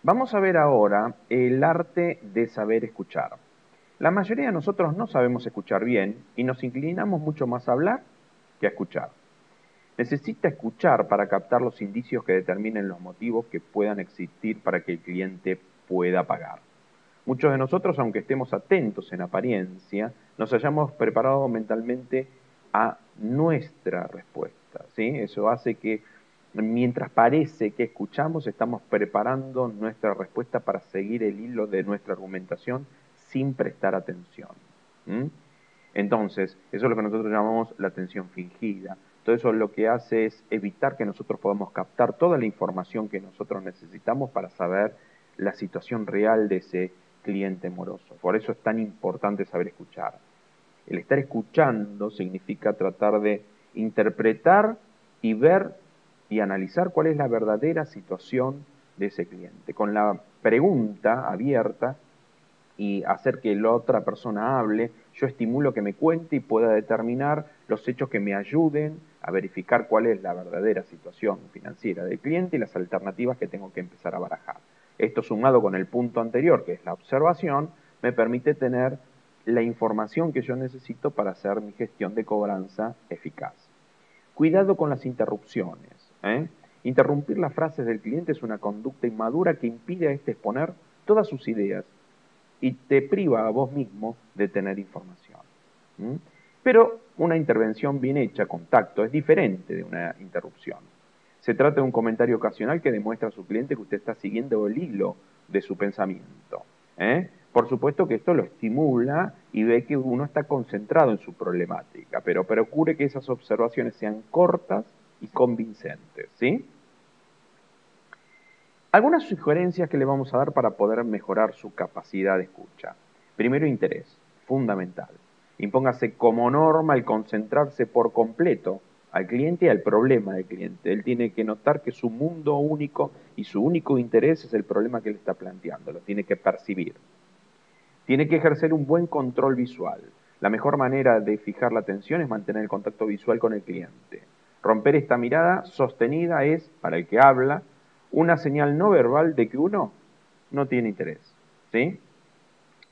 Vamos a ver ahora el arte de saber escuchar. La mayoría de nosotros no sabemos escuchar bien y nos inclinamos mucho más a hablar que a escuchar. Necesita escuchar para captar los indicios que determinen los motivos que puedan existir para que el cliente pueda pagar. Muchos de nosotros, aunque estemos atentos en apariencia, nos hayamos preparado mentalmente a nuestra respuesta, ¿sí? Eso hace que mientras parece que escuchamos, estamos preparando nuestra respuesta para seguir el hilo de nuestra argumentación sin prestar atención. ¿Mm? Entonces, eso es lo que nosotros llamamos la atención fingida. Todo eso lo que hace es evitar que nosotros podamos captar toda la información que nosotros necesitamos para saber la situación real de ese cliente moroso. Por eso es tan importante saber escuchar. El estar escuchando significa tratar de interpretar y ver y analizar cuál es la verdadera situación de ese cliente. Con la pregunta abierta y hacer que la otra persona hable, yo estimulo que me cuente y pueda determinar los hechos que me ayuden a verificar cuál es la verdadera situación financiera del cliente y las alternativas que tengo que empezar a barajar. Esto sumado con el punto anterior, que es la observación, me permite tener la información que yo necesito para hacer mi gestión de cobranza eficaz. Cuidado con las interrupciones. Interrumpir las frases del cliente es una conducta inmadura que impide a este exponer todas sus ideas y te priva a vos mismo de tener información. ¿Mm? Pero una intervención bien hecha, con tacto, es diferente de una interrupción. Se trata de un comentario ocasional que demuestra a su cliente que usted está siguiendo el hilo de su pensamiento. Por supuesto que esto lo estimula y ve que uno está concentrado en su problemática, pero procure que esas observaciones sean cortas y convincentes, ¿sí? Algunas sugerencias que le vamos a dar para poder mejorar su capacidad de escucha. Primero, interés, fundamental. Impóngase como norma el concentrarse por completo al cliente y al problema del cliente. Él tiene que notar que su mundo único y su único interés es el problema que él está planteando, lo tiene que percibir. Tiene que ejercer un buen control visual. La mejor manera de fijar la atención es mantener el contacto visual con el cliente. Romper esta mirada sostenida es, para el que habla, una señal no verbal de que uno no tiene interés. ¿Sí?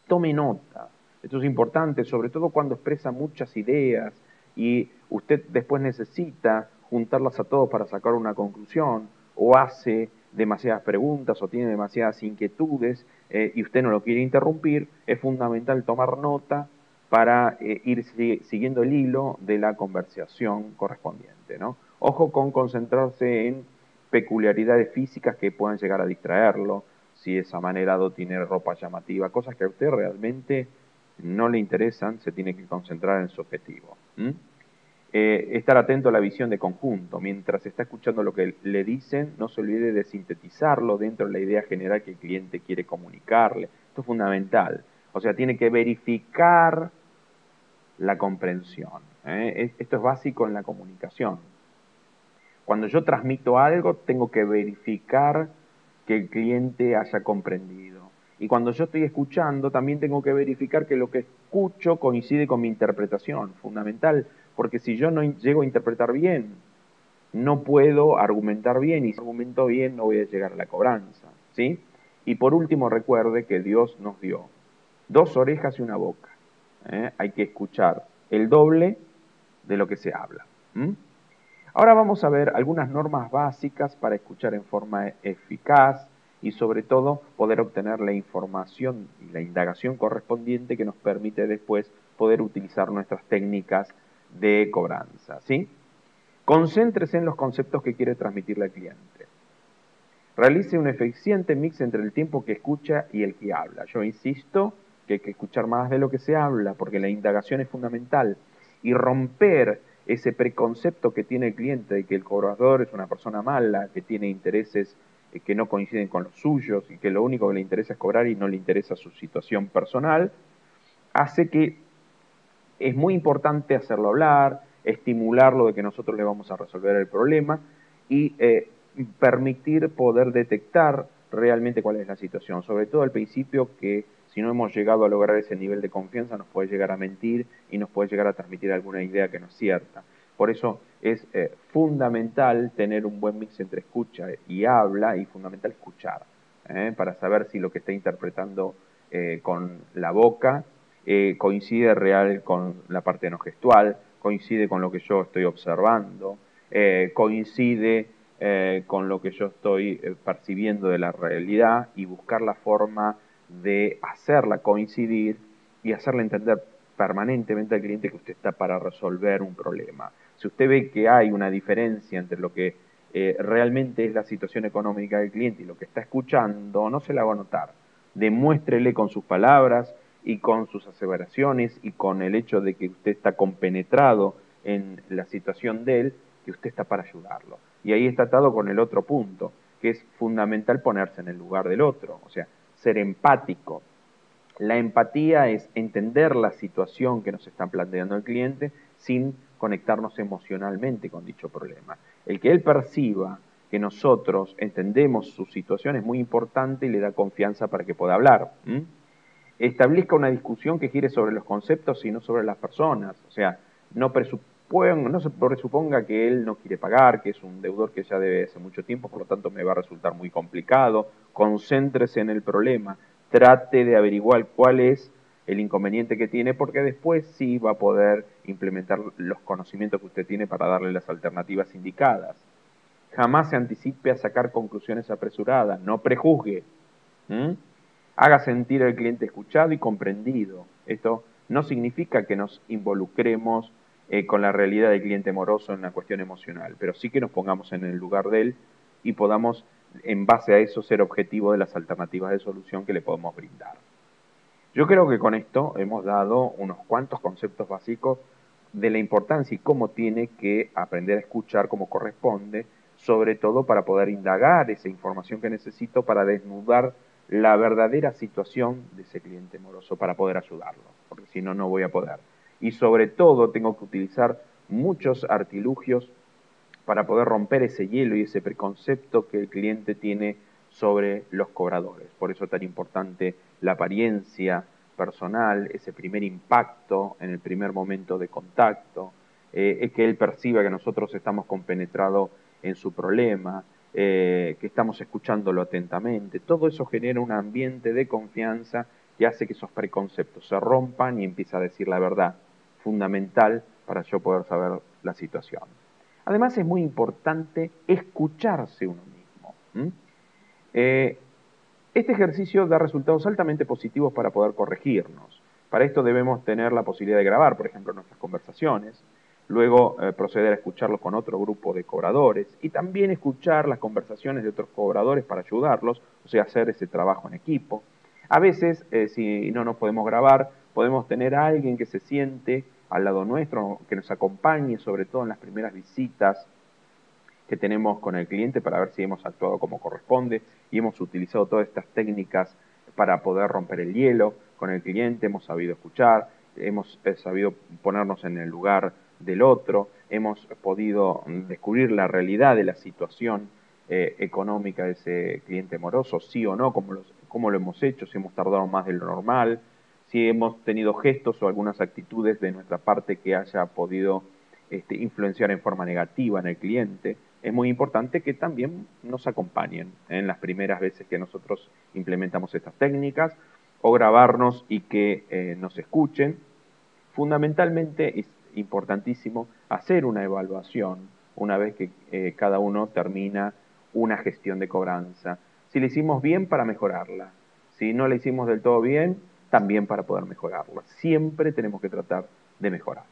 Tome nota. Esto es importante, sobre todo cuando expresa muchas ideas y usted después necesita juntarlas a todos para sacar una conclusión o hace demasiadas preguntas o tiene demasiadas inquietudes y usted no lo quiere interrumpir, es fundamental tomar nota para ir siguiendo el hilo de la conversación correspondiente, ¿no? Ojo con concentrarse en peculiaridades físicas que puedan llegar a distraerlo, si es amanerado, tiene ropa llamativa, cosas que a usted realmente no le interesan, se tiene que concentrar en su objetivo. Estar atento a la visión de conjunto. Mientras está escuchando lo que le dicen, no se olvide de sintetizarlo dentro de la idea general que el cliente quiere comunicarle. Esto es fundamental. O sea, tiene que verificar la comprensión. Esto es básico en la comunicación. Cuando yo transmito algo, tengo que verificar que el cliente haya comprendido. Y cuando yo estoy escuchando, también tengo que verificar que lo que escucho coincide con mi interpretación, fundamental, porque si yo no llego a interpretar bien, no puedo argumentar bien, y si argumento bien no voy a llegar a la cobranza, ¿sí? Y por último, recuerde que Dios nos dio 2 orejas y una boca. Hay que escuchar el doble de lo que se habla. Ahora vamos a ver algunas normas básicas para escuchar en forma eficaz y sobre todo poder obtener la información y la indagación correspondiente que nos permite después poder utilizar nuestras técnicas de cobranza, ¿sí? Concéntrese en los conceptos que quiere transmitirle al cliente. Realice un eficiente mix entre el tiempo que escucha y el que habla. Yo insisto que hay que escuchar más de lo que se habla porque la indagación es fundamental y romper ese preconcepto que tiene el cliente de que el cobrador es una persona mala, que tiene intereses que no coinciden con los suyos y que lo único que le interesa es cobrar y no le interesa su situación personal, hace que es muy importante hacerlo hablar, estimularlo de que nosotros le vamos a resolver el problema y permitir poder detectar realmente cuál es la situación. Sobre todo al principio, que si no hemos llegado a lograr ese nivel de confianza nos puede llegar a mentir y nos puede llegar a transmitir alguna idea que no es cierta. Por eso es fundamental tener un buen mix entre escucha y habla y fundamental escuchar. para saber si lo que está interpretando con la boca coincide real con la parte no gestual, coincide con lo que yo estoy observando, coincide con lo que yo estoy percibiendo de la realidad, y buscar la forma de hacerla coincidir y hacerle entender permanentemente al cliente que usted está para resolver un problema. Si usted ve que hay una diferencia entre lo que realmente es la situación económica del cliente y lo que está escuchando, no se la va a notar. Demuéstrele con sus palabras y con sus aseveraciones y con el hecho de que usted está compenetrado en la situación de él, que usted está para ayudarlo. Y ahí está atado con el otro punto, que es fundamental ponerse en el lugar del otro, o sea, ser empático. La empatía es entender la situación que nos está planteando el cliente sin conectarnos emocionalmente con dicho problema. El que él perciba que nosotros entendemos su situación es muy importante y le da confianza para que pueda hablar. Establezca una discusión que gire sobre los conceptos y no sobre las personas. O sea, no se presuponga que él no quiere pagar, que es un deudor que ya debe hace mucho tiempo, por lo tanto me va a resultar muy complicado. Concéntrese en el problema, trate de averiguar cuál es el inconveniente que tiene, porque después sí va a poder implementar los conocimientos que usted tiene para darle las alternativas indicadas. Jamás se anticipe a sacar conclusiones apresuradas, no prejuzgue. ¿Mm? Haga sentir al cliente escuchado y comprendido. Esto no significa que nos involucremos con la realidad del cliente moroso en la cuestión emocional, pero sí que nos pongamos en el lugar de él y podamos, en base a eso, ser objetivo de las alternativas de solución que le podemos brindar. Yo creo que con esto hemos dado unos cuantos conceptos básicos de la importancia y cómo tiene que aprender a escuchar como corresponde, sobre todo para poder indagar esa información que necesito para desnudar la verdadera situación de ese cliente moroso para poder ayudarlo, porque si no, no voy a poder. Y sobre todo tengo que utilizar muchos artilugios para poder romper ese hielo y ese preconcepto que el cliente tiene sobre los cobradores. Por eso es tan importante la apariencia personal, ese primer impacto en el primer momento de contacto, es que él perciba que nosotros estamos compenetrados en su problema, que estamos escuchándolo atentamente. Todo eso genera un ambiente de confianza que hace que esos preconceptos se rompan y empieza a decir la verdad, fundamental para yo poder saber la situación. Además es muy importante escucharse uno mismo. Este ejercicio da resultados altamente positivos para poder corregirnos. Para esto debemos tener la posibilidad de grabar, por ejemplo, nuestras conversaciones, luego proceder a escucharlo con otro grupo de cobradores y también escuchar las conversaciones de otros cobradores para ayudarlos, o sea, hacer ese trabajo en equipo. A veces, si no nos podemos grabar, podemos tener a alguien que se siente al lado nuestro, que nos acompañe, sobre todo en las primeras visitas que tenemos con el cliente, para ver si hemos actuado como corresponde y hemos utilizado todas estas técnicas para poder romper el hielo con el cliente, hemos sabido escuchar, hemos sabido ponernos en el lugar del otro, hemos podido descubrir la realidad de la situación económica de ese cliente moroso, sí o no, cómo lo hemos hecho, si hemos tardado más de lo normal, si hemos tenido gestos o algunas actitudes de nuestra parte que haya podido influenciar en forma negativa en el cliente. Es muy importante que también nos acompañen en las primeras veces que nosotros implementamos estas técnicas, o grabarnos y que nos escuchen. Fundamentalmente es importantísimo hacer una evaluación una vez que cada uno termina una gestión de cobranza. Si le hicimos bien, para mejorarla. Si no la hicimos del todo bien, también para poder mejorarla. Siempre tenemos que tratar de mejorar.